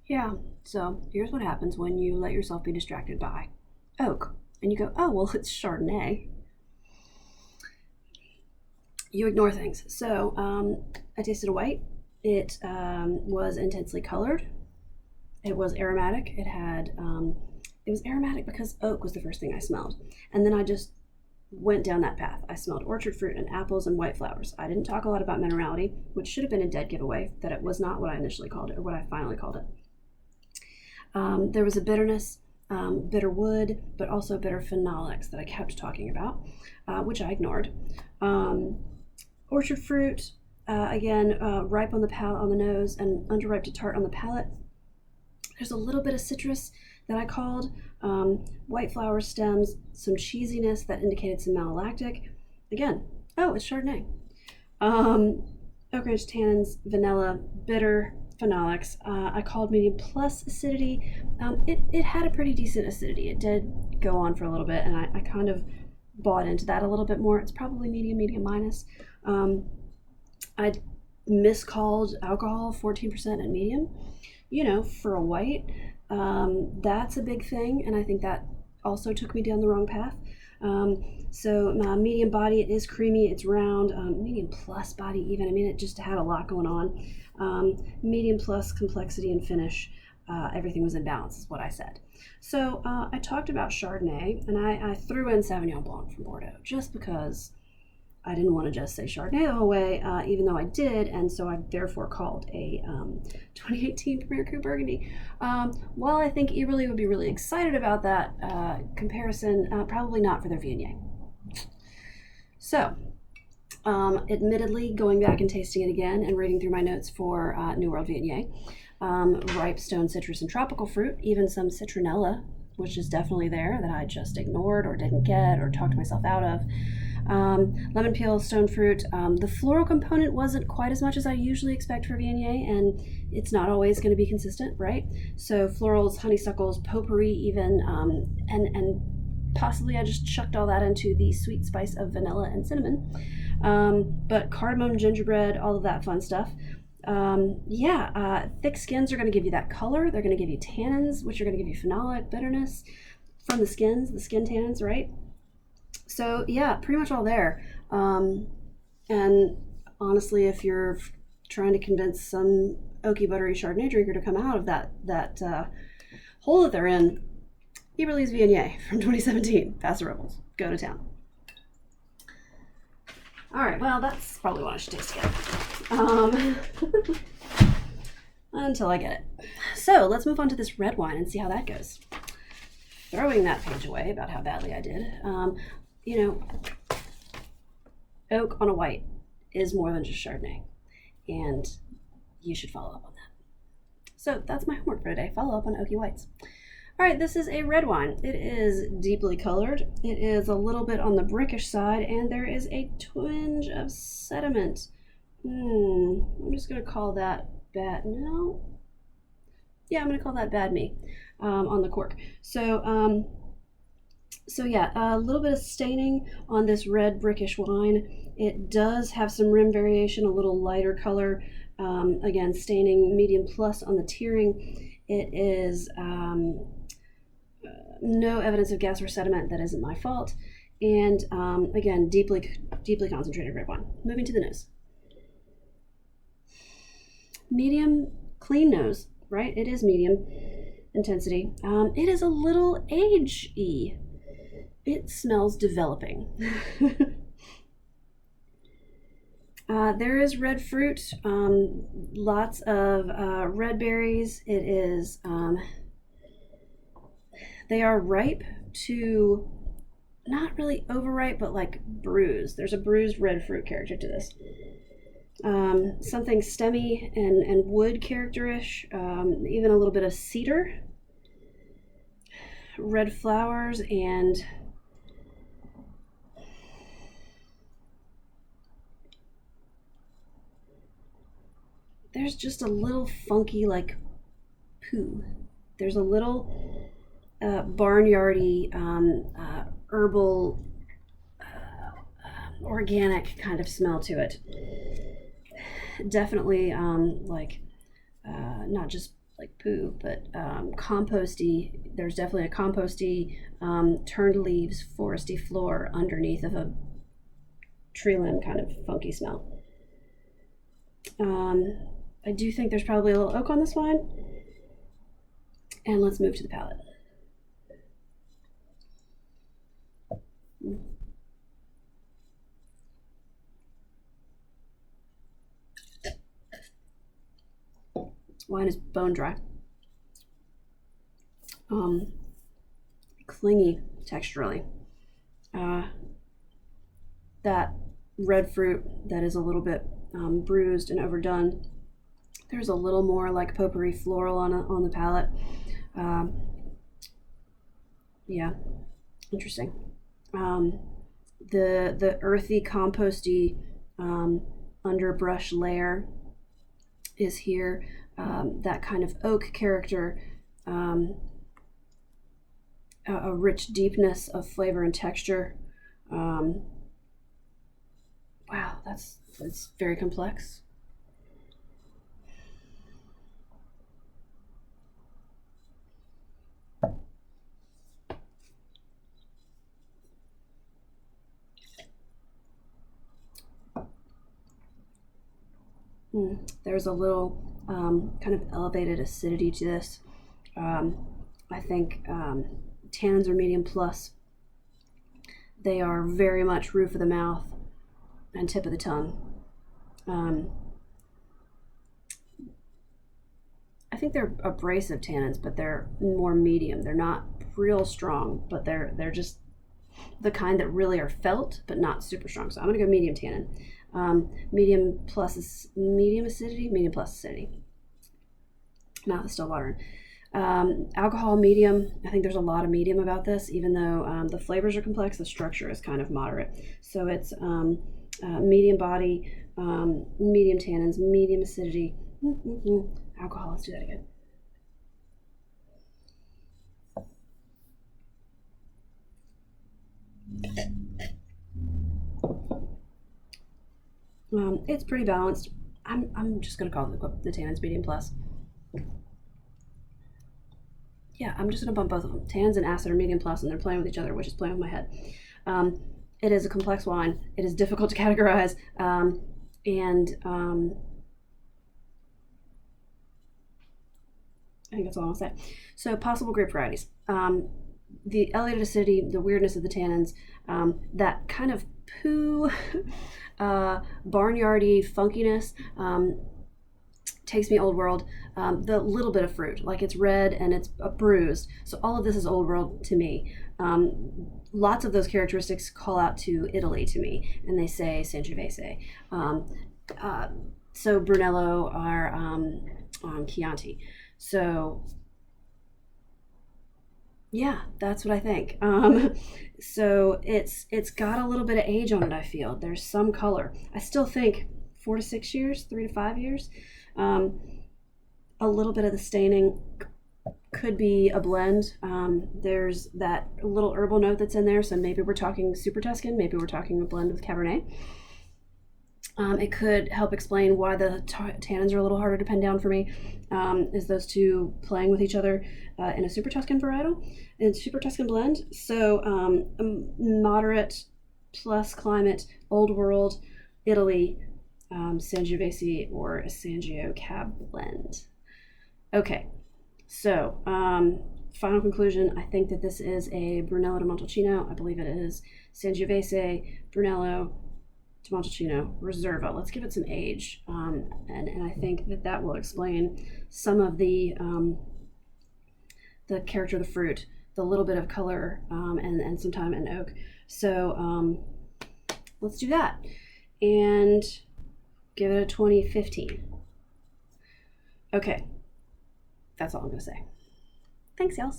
Yeah, so here's what happens when you let yourself be distracted by oak. And you go, oh, well, it's Chardonnay. You ignore things. So I tasted a white. It was intensely colored. It was aromatic. It was aromatic because oak was the first thing I smelled. And then I just went down that path. I smelled orchard fruit and apples and white flowers. I didn't talk a lot about minerality, which should have been a dead giveaway, that it was not what I initially called it or what I finally called it. There was a bitterness, bitter wood, but also bitter phenolics that I kept talking about, which I ignored. Orchard fruit, again, ripe on the palate, on the nose, and underripe to tart on the palate. There's a little bit of citrus that I called, white flower stems, some cheesiness that indicated some malolactic. Again, oh, it's Chardonnay. Oak ranch tannins, vanilla, bitter, phenolics. I called medium plus acidity. It had a pretty decent acidity. It did go on for a little bit, and I kind of bought into that a little bit more. It's probably medium minus. I miscalled alcohol, 14% and medium. For a white, that's a big thing, and I think that also took me down the wrong path. So medium body, it is creamy, it's round, medium plus body even. I mean, it just had a lot going on. Medium plus complexity and finish, everything was in balance is what I said. So I talked about Chardonnay, and I threw in Sauvignon Blanc from Bordeaux just because I didn't want to just say Chardonnay the whole way, even though I did, and so I therefore called a 2018 Premier Cru Burgundy. While I think Eberly would be really excited about that comparison, probably not for their Viognier. So, admittedly, going back and tasting it again and reading through my notes for New World Viognier, ripe stone citrus and tropical fruit, even some citronella, which is definitely there that I just ignored or didn't get or talked myself out of. Lemon peel, stone fruit. The floral component wasn't quite as much as I usually expect for Viognier, and it's not always going to be consistent, right? So florals, honeysuckles, potpourri even, and possibly I just chucked all that into the sweet spice of vanilla and cinnamon. But cardamom, gingerbread, all of that fun stuff. Thick skins are going to give you that color. They're going to give you tannins, which are going to give you phenolic bitterness from the skins, the skin tannins, right? So yeah, pretty much all there. And honestly, if you're trying to convince some oaky, buttery Chardonnay drinker to come out of that hole that they're in, Eberly's Viognier from 2017, Pass the Rebels. Go to town. All right, well, that's probably what I should taste again. Until I get it. So let's move on to this red wine and see how that goes. Throwing that page away about how badly I did. Oak on a white is more than just Chardonnay, and you should follow up on that. So that's my homework for today. Follow up on oaky whites. All right, this is a red wine. It is deeply colored. It is a little bit on the brickish side, and there is a twinge of sediment. I'm just going to call that bad. No. Yeah, I'm going to call that bad me on the cork. So yeah, a little bit of staining on this red brickish wine. It does have some rim variation, a little lighter color. Again, staining medium plus on the tearing. It is no evidence of gas or sediment. That isn't my fault. And again, deeply concentrated red wine. Moving to the nose. Medium, clean nose, right? It is medium intensity. It is a little age-y. It smells developing. There is red fruit, lots of red berries. It is, they are ripe to not really overripe, but like bruised. There's a bruised red fruit character to this. Something stemmy and wood characterish, even a little bit of cedar, red flowers, and there's just a little funky like poo. There's a little barnyardy, herbal, organic kind of smell to it. Definitely not just like poo, but composty. There's definitely a composty, turned leaves, foresty floor underneath of a tree limb kind of funky smell. I do think there's probably a little oak on this wine. And let's move to the palate. Wine is bone dry. Clingy texturally. That red fruit that is a little bit bruised and overdone. There's a little more like potpourri floral on the palate. Yeah, interesting. The earthy, composty underbrush layer is here. That kind of oak character, a rich deepness of flavor and texture. Wow, that's very complex. There's a little kind of elevated acidity to this. I think tannins are medium plus. They are very much roof of the mouth and tip of the tongue. I think they're abrasive tannins, but they're more medium. They're not real strong, but they're just the kind that really are felt, but not super strong. So I'm gonna go medium tannin. Medium plus is medium acidity, medium plus acidity. Mouth is still watering. Alcohol medium. I think there's a lot of medium about this, even though the flavors are complex, the structure is kind of moderate. So it's medium body, medium tannins, medium acidity. Alcohol, let's do that again. It's pretty balanced. I'm just gonna call the tannins medium plus. Yeah, I'm just gonna bump both of them. Tannins and acid are medium plus, and they're playing with each other, which is playing with my head. It is a complex wine. It is difficult to categorize, and I think that's all I'll say. So possible grape varieties. The elevated acidity, the weirdness of the tannins, that kind of poo, barnyardy funkiness, takes me old world. The little bit of fruit, like it's red and it's bruised. So all of this is old world to me. Lots of those characteristics call out to Italy to me, and they say Sangiovese. So Brunello are Chianti. So yeah, that's what I think. So it's got a little bit of age on it. I feel there's some color. I still think 4 to 6 years, 3 to 5 years. A little bit of the staining could be a blend. There's that little herbal note that's in there, so maybe we're talking Super Tuscan, maybe we're talking a blend with Cabernet. It could help explain why the tannins are a little harder to pin down for me, is those two playing with each other in a Super Tuscan varietal, in Super Tuscan blend. So moderate plus climate, old world, Italy, Sangiovese or a Sangio Cab blend. Okay, so final conclusion, I think that this is a Brunello di Montalcino. I believe it is Sangiovese, Brunello, di Montalcino, Reserva. Let's give it some age, and I think that will explain some of the character of the fruit, the little bit of color, and some time in oak. So let's do that, and give it a 2015. Okay, that's all I'm gonna say. Thanks, y'all.